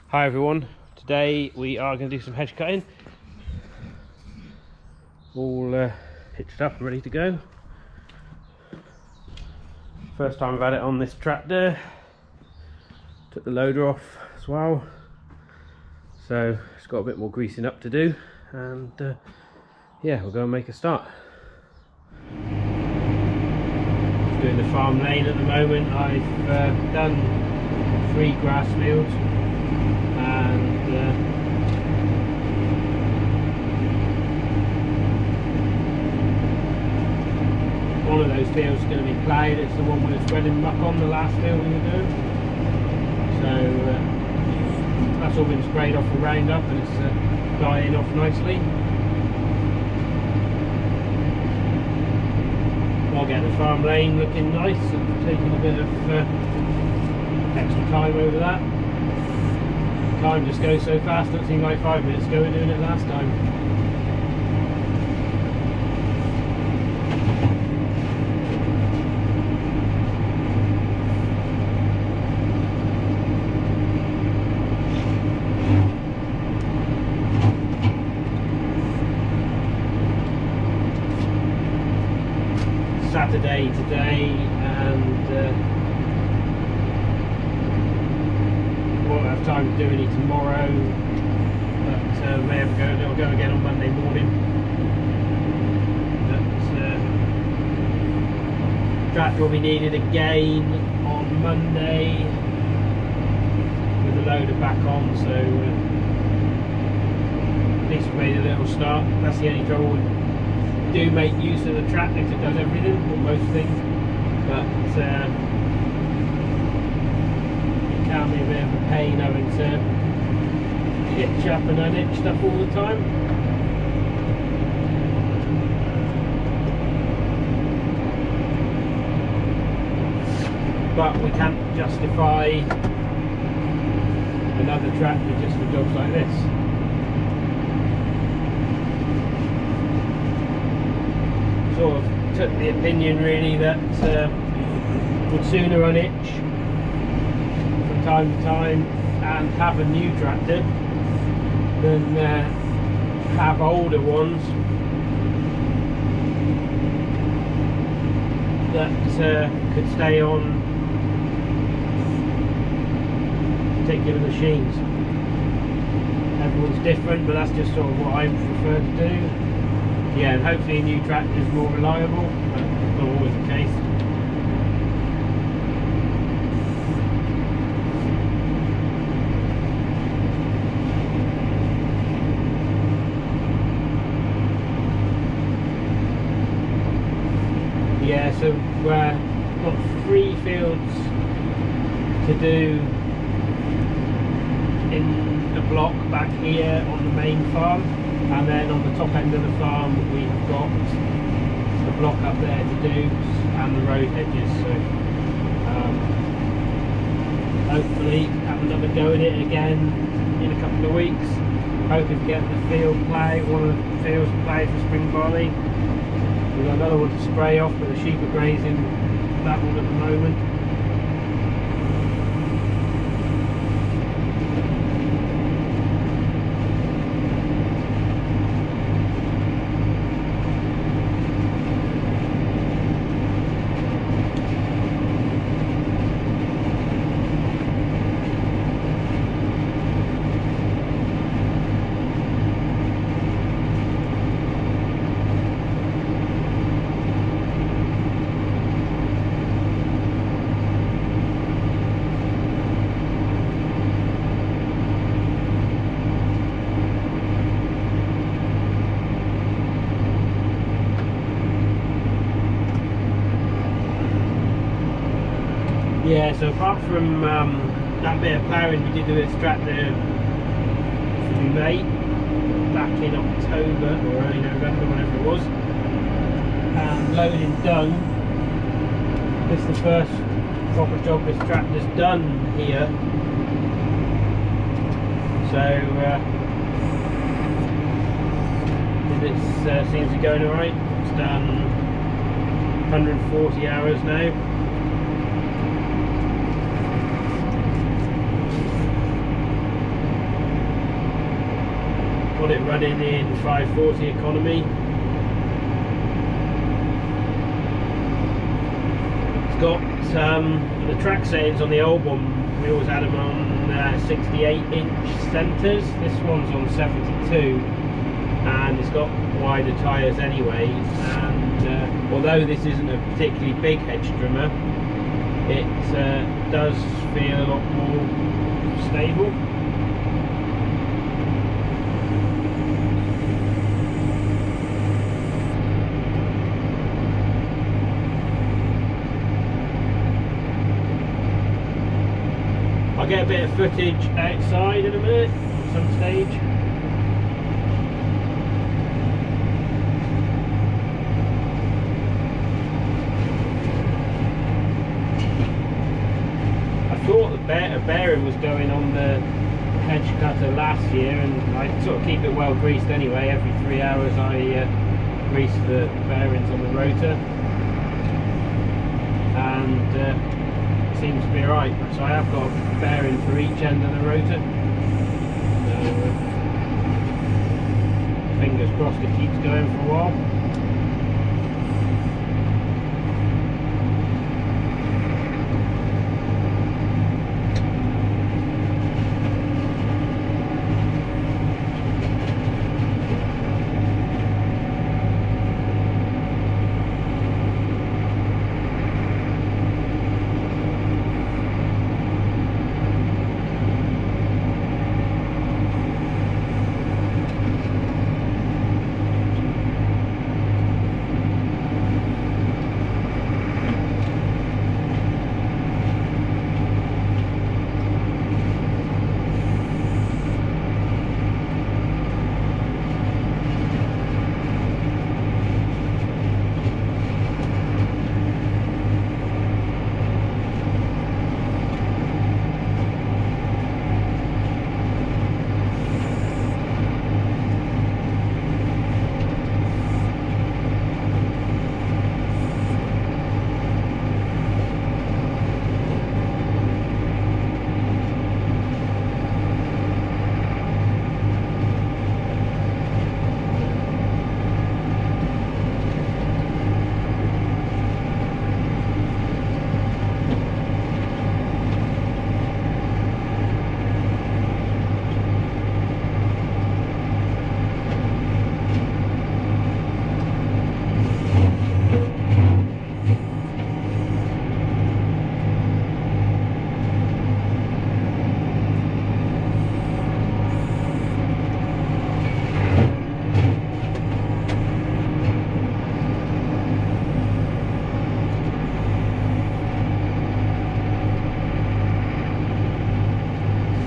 Hi everyone, today we are going to do some hedge cutting. All hitched up and ready to go. First time I've had it on this tractor. Took the loader off as well, so it's got a bit more greasing up to do, and yeah, we'll go and make a start. Just doing the farm lane at the moment. I've done 3 grass fields, and one of those fields is going to be ploughed. It's the one with the spreading muck on, the last field we were doing. So that's all been sprayed off with Roundup, and it's dying off nicely. I'll get the farm lane looking nice and taking a bit of extra time over that. Time just goes so fast, it seemed like 5 minutes ago we were doing it last time. Saturday today, and won't have time to do any tomorrow, but may have it'll go again on Monday morning. But tractor will be needed again on Monday with the loader back on, so at least we made a little start. That's the only trouble. Do make use of the tractor because it does everything, or most things, but it can be a bit of a pain having to hitch up and unhitch stuff all the time. But we can't justify another tractor just for jobs like this. Sort of took the opinion really that would sooner unhitch from time to time and have a new tractor than have older ones that could stay on particular machines. Everyone's different, but that's just sort of what I prefer to do. Yeah, and hopefully a new tractor is more reliable, but it's not always the case. Yeah, so we've got 3 fields to do in a block back here on the main farm. And then on the top end of the farm we've got the block up there to do, and the road hedges, so hopefully have another go at it again in a couple of weeks. Hoping to get the field ploughed, one of the fields ploughed for spring barley. We've got another one to spray off, but the sheep are grazing that one at the moment. Yeah, so apart from that bit of ploughing we did with this tractor we made back in October or early November, whenever it was, and loading done, this is the first proper job this tractor's done here. So it seems to be going alright. It's done 140 hours now. got it running in 540 economy. It's got the track settings on the old one, we always had them on 68-inch centres. This one's on 72, and it's got wider tyres anyway, and although this isn't a particularly big hedge trimmer, it does feel a lot more stable. I'll get a bit of footage outside in a minute, at some stage. I thought a bearing was going on the hedge cutter last year, and I sort of keep it well greased anyway. Every 3 hours I grease the bearings on the rotor, and seems to be right. So I have got a bearing for each end of the rotor. So fingers crossed it keeps going for a while.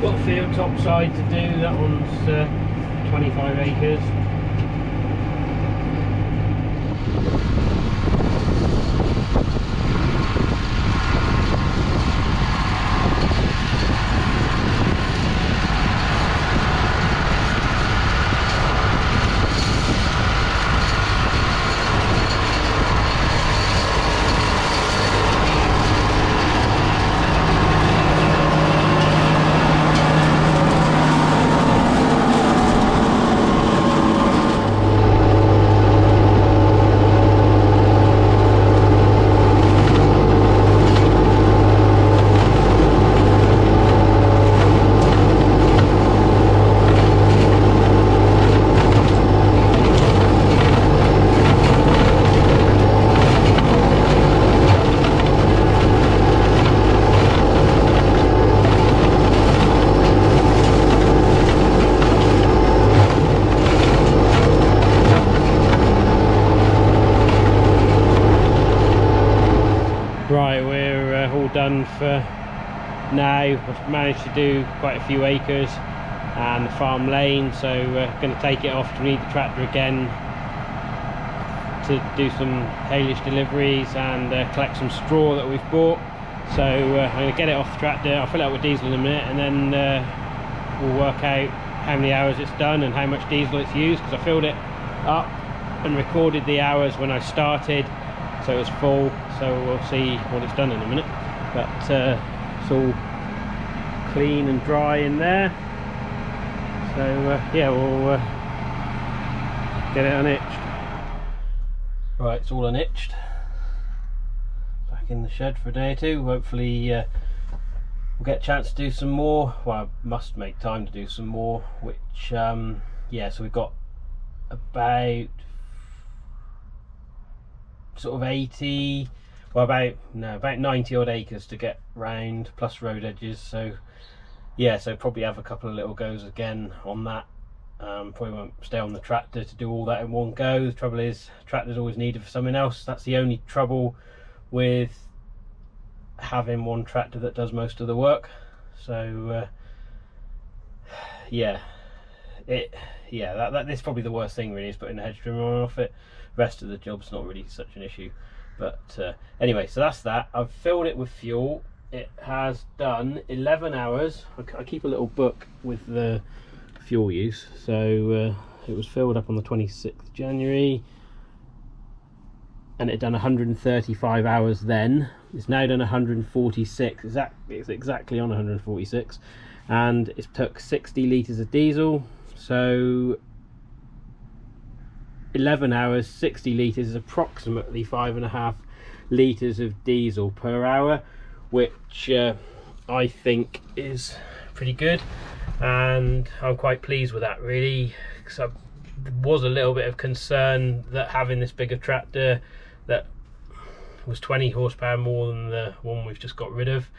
Got a field topside to do, that one's 25 acres. Right, we're all done for now. I've managed to do quite a few acres and the farm lane, so we're going to take it off to need the tractor again to do some haylage deliveries and collect some straw that we've bought. So I'm going to get it off the tractor. I'll fill it up with diesel in a minute, and then we'll work out how many hours it's done and how much diesel it's used, because I filled it up and recorded the hours when I started, so it's full. So we'll see what it's done in a minute, but it's all clean and dry in there. So yeah, we'll get it unhitched. Right, it's all unhitched. Back in the shed for a day or two. Hopefully we'll get a chance to do some more. Well, I must make time to do some more, which yeah, so we've got about sort of 80, well about 90 odd acres to get round, plus road edges. So yeah, so probably have a couple of little goes again on that. Probably won't stay on the tractor to do all that in one go. The trouble is, tractor's always needed for something else. That's the only trouble with having one tractor that does most of the work. So yeah, that's probably the worst thing really, is putting the hedge trimmer on off it. The rest of the job's not really such an issue. But anyway, so that's that. I've filled it with fuel. It has done 11 hours. I keep a little book with the fuel use. So it was filled up on the 26th January and it had done 135 hours then. It's now done 146. It's exactly on 146, and it took 60 litres of diesel. So 11 hours, 60 litres is approximately 5.5 litres of diesel per hour, which I think is pretty good, and I'm quite pleased with that really, because there was a little bit of concern that having this bigger tractor that was 20 horsepower more than the one we've just got rid of,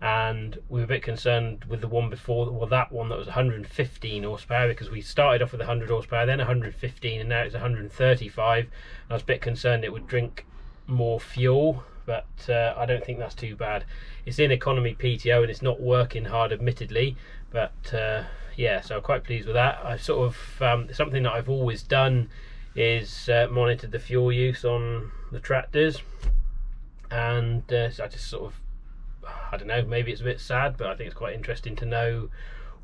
and we were a bit concerned with the one before, well that one that was 115 horsepower, because we started off with 100 horsepower, then 115, and now it's 135. And I was a bit concerned it would drink more fuel, but I don't think that's too bad. It's in economy PTO and it's not working hard admittedly, but yeah, so I'm quite pleased with that. I sort of something that I've always done is monitored the fuel use on the tractors, and so I just sort of, I don't know, maybe it's a bit sad, but I think it's quite interesting to know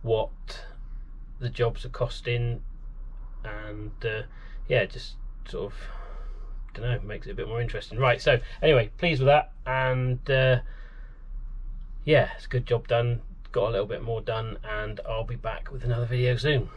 what the jobs are costing, and yeah, just sort of, I don't know, makes it a bit more interesting. Right, so anyway, pleased with that, and yeah, it's a good job done. Got a little bit more done, and I'll be back with another video soon.